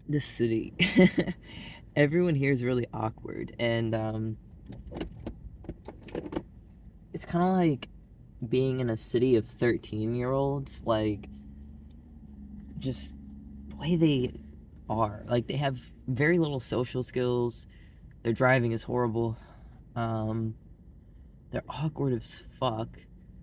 this city. Everyone here is really awkward, and it's kind of like being in a city of 13-year-olds. Like, just the way they are. Like, they have very little social skills. Their driving is horrible. Um, they're awkward as fuck.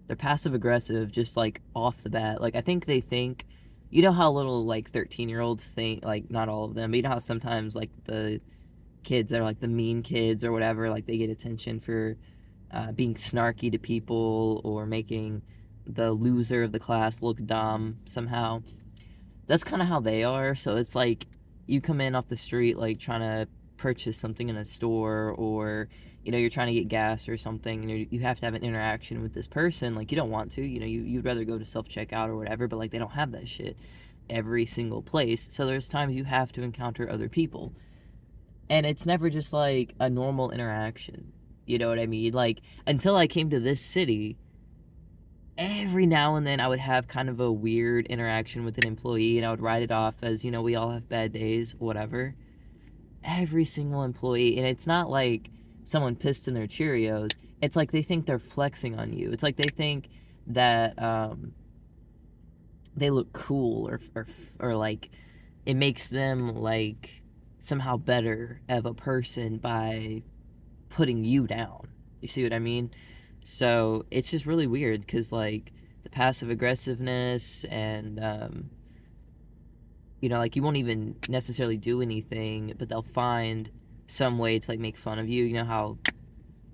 They're passive aggressive, just like off the bat. Like, I think they think, you know how little like 13-year-olds think, like not all of them, but you know how sometimes like the kids that are like the mean kids or whatever, like they get attention for being snarky to people or making the loser of the class look dumb somehow. That's kind of how they are. So it's like you come in off the street like trying to purchase something in a store, or you're trying to get gas or something, and you have to have an interaction with this person. Like, you don't want to, you'd rather go to self-checkout or whatever, but like they don't have that shit every single place. So there's times you have to encounter other people, and it's never just like a normal interaction. You know what I mean? Like, until I came to this city, every now and then I would have kind of a weird interaction with an employee, and I would write it off as, we all have bad days, whatever. Every single employee, and it's not like someone pissed in their Cheerios. It's like they think they're flexing on you. It's like they think that they look cool, or like it makes them like somehow better of a person by putting you down. You see what I mean? So it's just really weird because like the passive aggressiveness, and like you won't even necessarily do anything, but they'll find some way to like make fun of you. You know how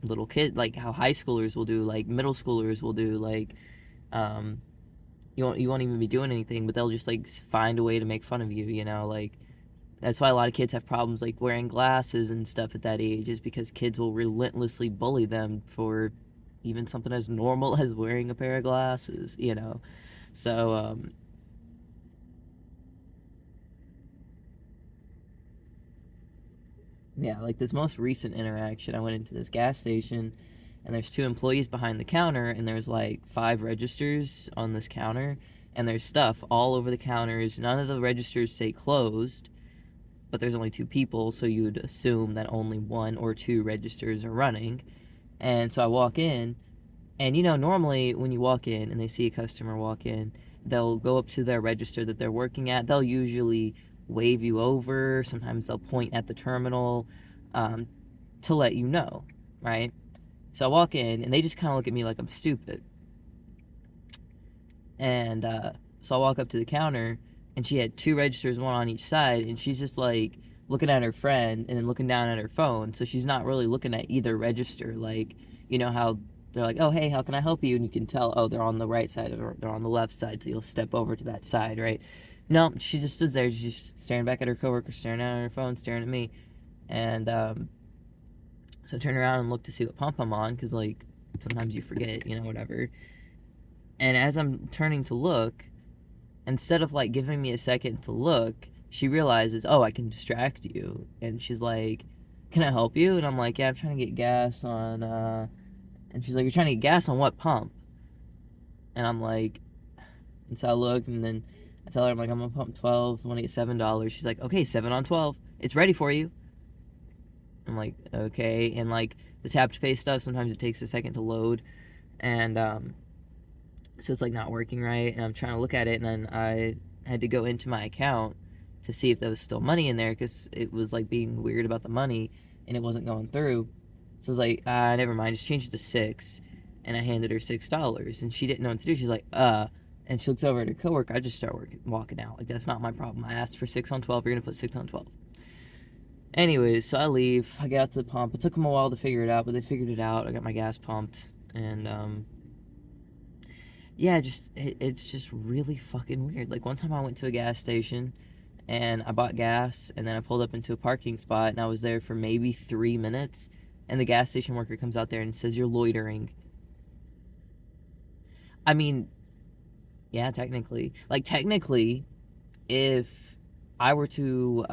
like how high schoolers will do, like middle schoolers will do, like um, you won't even be doing anything, but they'll just like find a way to make fun of you. Like that's why a lot of kids have problems like wearing glasses and stuff at that age, is because kids will relentlessly bully them for even something as normal as wearing a pair of glasses. So yeah, like this most recent interaction, I went into this gas station, and there's two employees behind the counter, and there's like five registers on this counter, and there's stuff all over the counters. None of the registers say closed, but there's only two people, so you would assume that only one or two registers are running. And so I walk in, and normally when you walk in and they see a customer walk in, they'll go up to their register that they're working at. They'll usually wave you over. Sometimes they'll point at the terminal, um, to let you know, right? So I walk in, and they just kind of look at me like I'm stupid. And so I walk up to the counter, and she had two registers, one on each side, and she's just like looking at her friend and then looking down at her phone. So she's not really looking at either register. Like, how they're like, oh, hey, how can I help you? And you can tell, oh, they're on the right side or they're on the left side. So you'll step over to that side, right? No, she just is there. She's just staring back at her coworker, staring down at her phone, staring at me. And so I turn around and look to see what pump I'm on, because, like, sometimes you forget, whatever. And as I'm turning to look, instead of like giving me a second to look, she realizes, oh, I can distract you. And she's like, can I help you? And I'm like, yeah, I'm trying to get gas on, and she's like, you're trying to get gas on what pump? And I'm like, and so I look, and then I tell her, I'm like, I'm on pump 12, I want to get $7. She's like, okay, 7 on 12. It's ready for you. I'm like, okay. And like the tap to pay stuff, sometimes it takes a second to load. And so it's like not working right, and I'm trying to look at it, and then I had to go into my account to see if there was still money in there, because it was like being weird about the money and it wasn't going through. So I was like, never mind, just change it to 6. And I handed her $6, and she didn't know what to do. She's like, and she looks over at her coworker. I just start walking out. Like, that's not my problem. I asked for 6 on 12. You're gonna put 6 on 12. Anyways, so I leave. I get out to the pump. It took them a while to figure it out, but they figured it out. I got my gas pumped, and yeah, it's just really fucking weird. Like, one time I went to a gas station and I bought gas, and then I pulled up into a parking spot, and I was there for maybe 3 minutes, and the gas station worker comes out there and says, you're loitering. I mean, yeah, technically. Like, technically, if I were to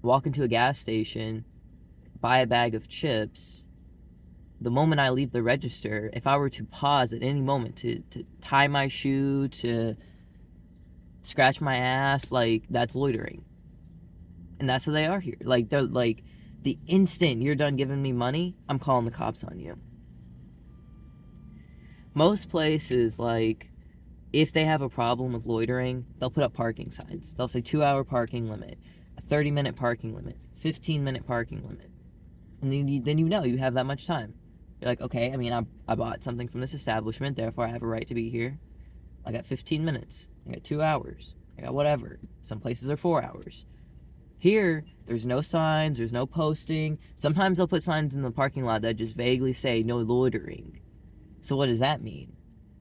walk into a gas station, buy a bag of chips, the moment I leave the register, if I were to pause at any moment to tie my shoe, to scratch my ass, like that's loitering. And that's how they are here. Like they're like, the instant you're done giving me money, I'm calling the cops on you. Most places, like, if they have a problem with loitering, they'll put up parking signs. They'll say 2 hour parking limit, a 30-minute parking limit, 15-minute parking limit. And then you know you have that much time. You're like, okay, I mean, I bought something from this establishment, therefore I have a right to be here. I got 15 minutes. I got 2 hours. I got whatever. Some places are 4 hours. Here, there's no signs, there's no posting. Sometimes they'll put signs in the parking lot that just vaguely say no loitering. So what does that mean?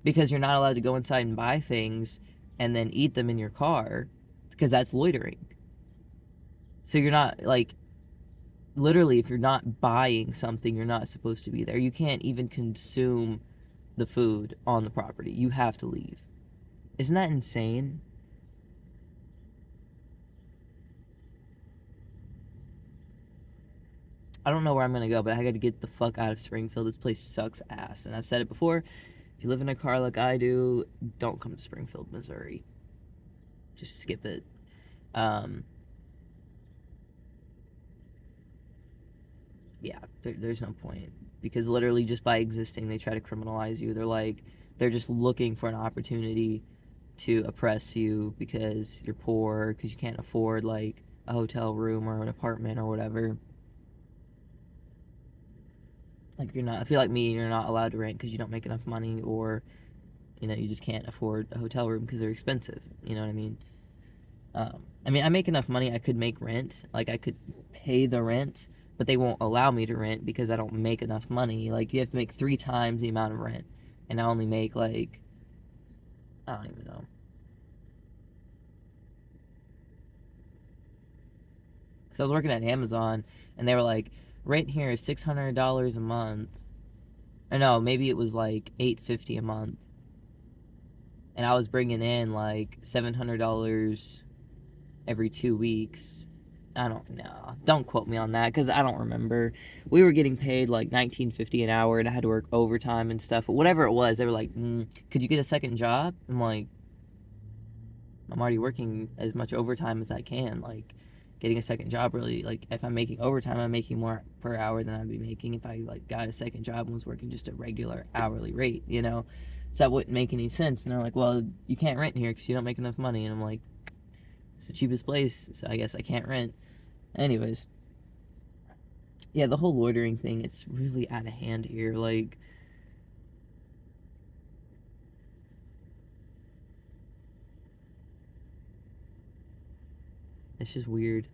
Because you're not allowed to go inside and buy things and then eat them in your car, because that's loitering. So you're not, like, literally, if you're not buying something, you're not supposed to be there. You can't even consume the food on the property. You have to leave. Isn't that insane? I don't know where I'm going to go, but I got to get the fuck out of Springfield. This place sucks ass. And I've said it before. If you live in a car like I do, don't come to Springfield, Missouri. Just skip it. Um, yeah, there's no point. Because literally, just by existing, they try to criminalize you. They're just looking for an opportunity to oppress you because you're poor, because you can't afford, like, a hotel room or an apartment or whatever. Like, if you're not, if you're like me, you're not allowed to rent because you don't make enough money, or, you know, you just can't afford a hotel room because they're expensive. You know what I mean? I mean, I make enough money, I could make rent. Like, I could pay the rent, but they won't allow me to rent because I don't make enough money. Like, you have to make 3 times the amount of rent, and I only make, like, I don't even know. Because I was working at Amazon, and they were like, rent here is $600 a month. Or no, maybe it was like $850 a month, and I was bringing in like $700 every 2 weeks. I don't know. Don't quote me on that because I don't remember. We were getting paid like $19.50 an hour, and I had to work overtime and stuff. But whatever it was, they were like, "Could you get a second job?" I'm like, "I'm already working as much overtime as I can. Like, getting a second job really, like, if I'm making overtime, I'm making more per hour than I'd be making if I like got a second job and was working just a regular hourly rate, you know." So that wouldn't make any sense. And they're like, "Well, you can't rent here because you don't make enough money." And I'm like, "It's the cheapest place, so I guess I can't rent." Anyways, yeah, the whole loitering thing, it's really out of hand here. Like, it's just weird.